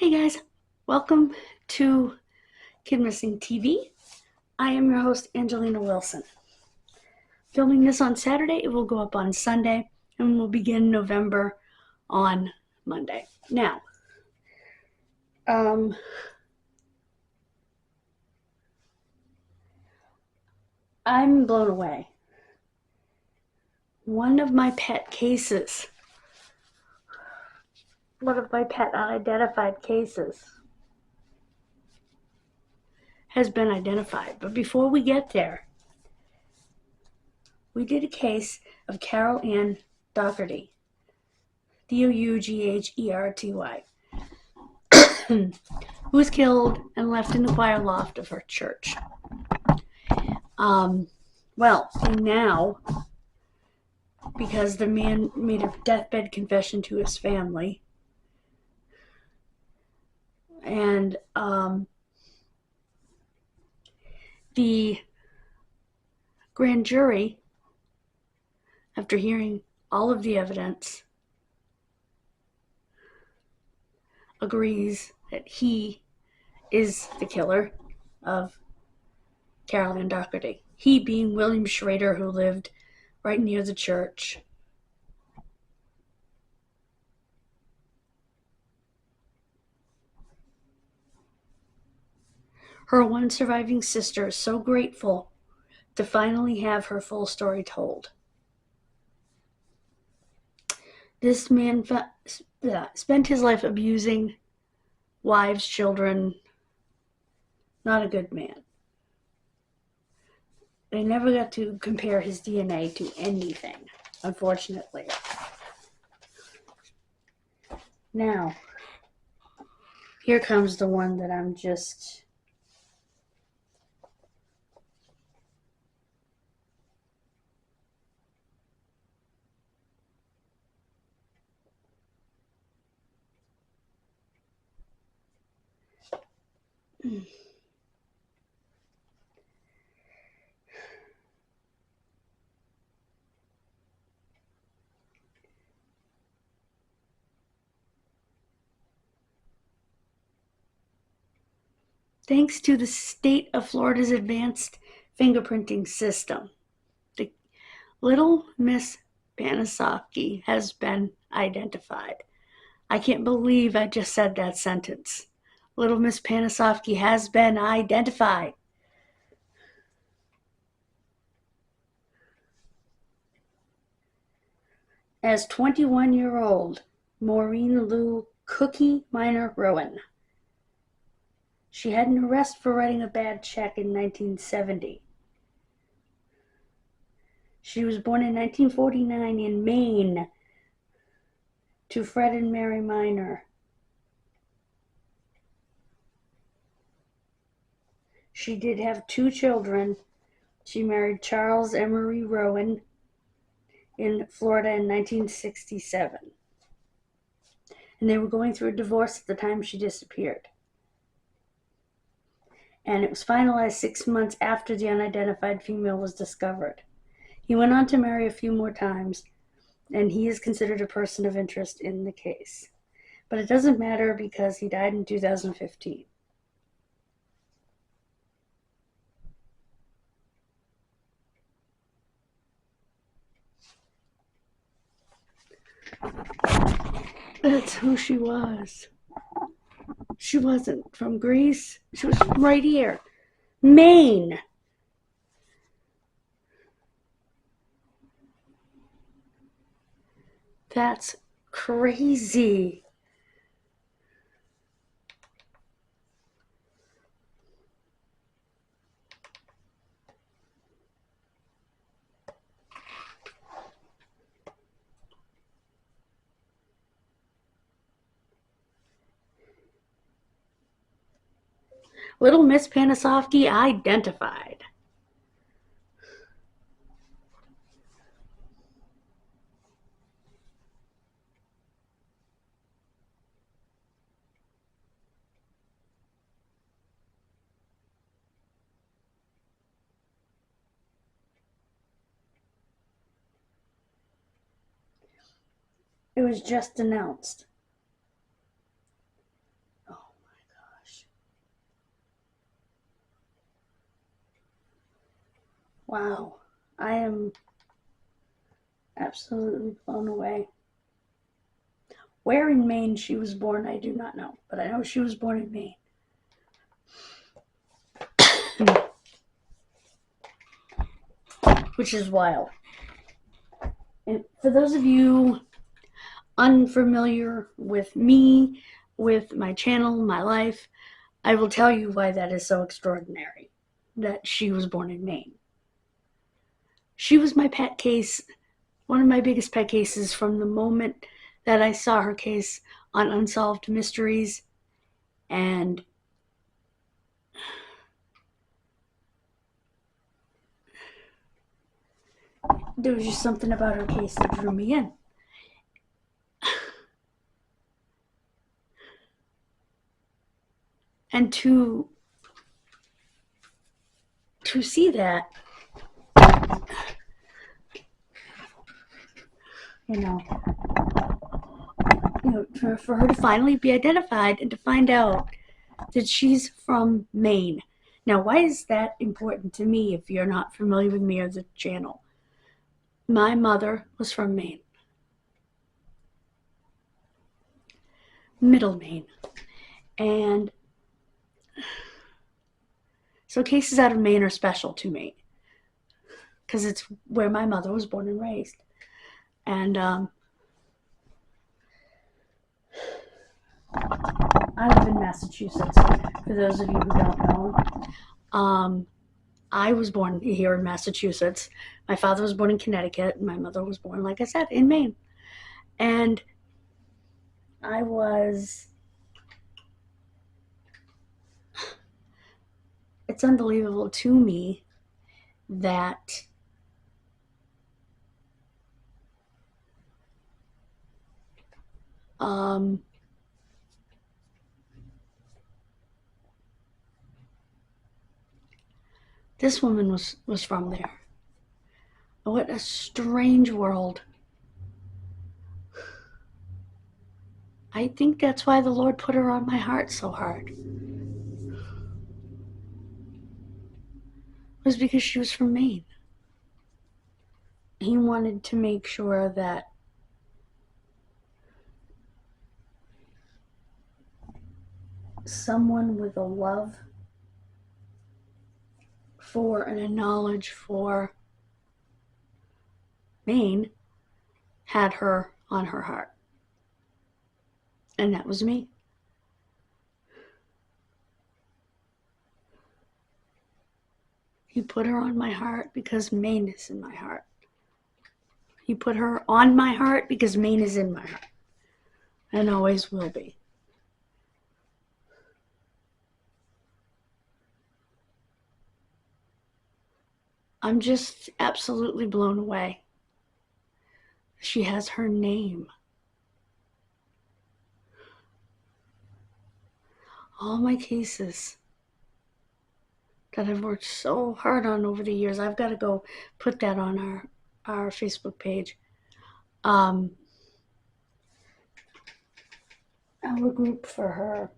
Hey guys, welcome to Kidmissing TV. I am your host, Angelina Wilson. Filming this on Saturday, it will go up on Sunday, and we'll begin November on Monday. Now, I'm blown away. One of my pet unidentified cases has been identified. But before we get there, we did a case of Carol Ann Dougherty, Dougherty, who was killed and left in the choir loft of her church. Now, because the man made a deathbed confession to his family, and the grand jury, after hearing all of the evidence, agrees that he is the killer of Carol Ann Dougherty. He being William Schrader, who lived right near the church. Her one surviving sister is so grateful to finally have her full story told. This man spent his life abusing wives, children. Not a good man. They never got to compare his DNA to anything, unfortunately. Now, here comes the one that I'm just... Thanks to the state of Florida's advanced fingerprinting system, the little Miss Panisovsky has been identified. I can't believe I just said that sentence. Little Miss Panisovsky has been identified. As 21-year-old Maureen Lou Cookie Minor Rowan. She had an arrest for writing a bad check in 1970. She was born in 1949 in Maine to Fred and Mary Minor. She did have 2 children. She married Charles Emery Rowan in Florida in 1967. And they were going through a divorce at the time she disappeared. And it was finalized 6 months after the unidentified female was discovered. He went on to marry a few more times, and he is considered a person of interest in the case. But it doesn't matter because he died in 2015. That's who she was. She wasn't from Greece. She was from right here, Maine. That's crazy. Little Miss Panisovsky identified. It was just announced. Oh. Wow. I am absolutely blown away. Where in Maine she was born, I do not know, but I know she was born in Maine. Which is wild. And for those of you unfamiliar with me, with my channel, my life, I will tell you why that is so extraordinary, that she was born in Maine. She was my pet case, one of my biggest pet cases from the moment that I saw her case on Unsolved Mysteries, and there was just something about her case that drew me in. And to see that, you know, for her to finally be identified and to find out that she's from Maine. Now, why is that important to me if you're not familiar with me or the channel? My mother was from Maine. Middle Maine. And so cases out of Maine are special to me because it's where my mother was born and raised. And I live in Massachusetts, for those of you who don't know. I was born here in Massachusetts. My father was born in Connecticut, and my mother was born, like I said, in Maine. And it's unbelievable to me that this woman was from there. What a strange world. I think that's why the Lord put her on my heart so hard. It was because she was from Maine. He wanted to make sure that someone with a love for and a knowledge for Maine had her on her heart. And that was me. He put her on my heart because Maine is in my heart. He put her on my heart because Maine is in my heart. And always will be. I'm just absolutely blown away. She has her name. All my cases that I've worked so hard on over the years, I've got to go put that on our Facebook page. Our group for her.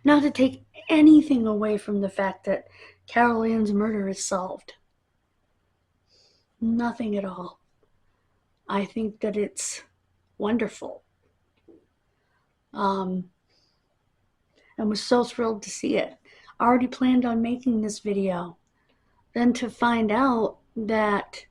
Not to take anything away from the fact that Carol Ann's murder is solved. Nothing at all. I think that it's wonderful. And was so thrilled to see it. I already planned on making this video. Then to find out that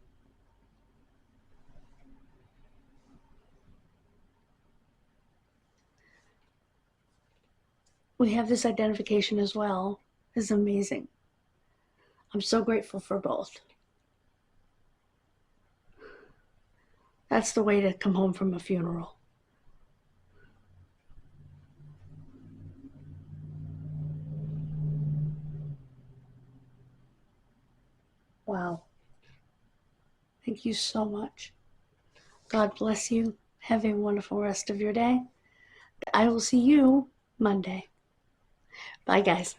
we have this identification as well is amazing. I'm so grateful for both. That's the way to come home from a funeral. Wow. Thank you so much. God bless you. Have a wonderful rest of your day. I will see you Monday. Bye, guys.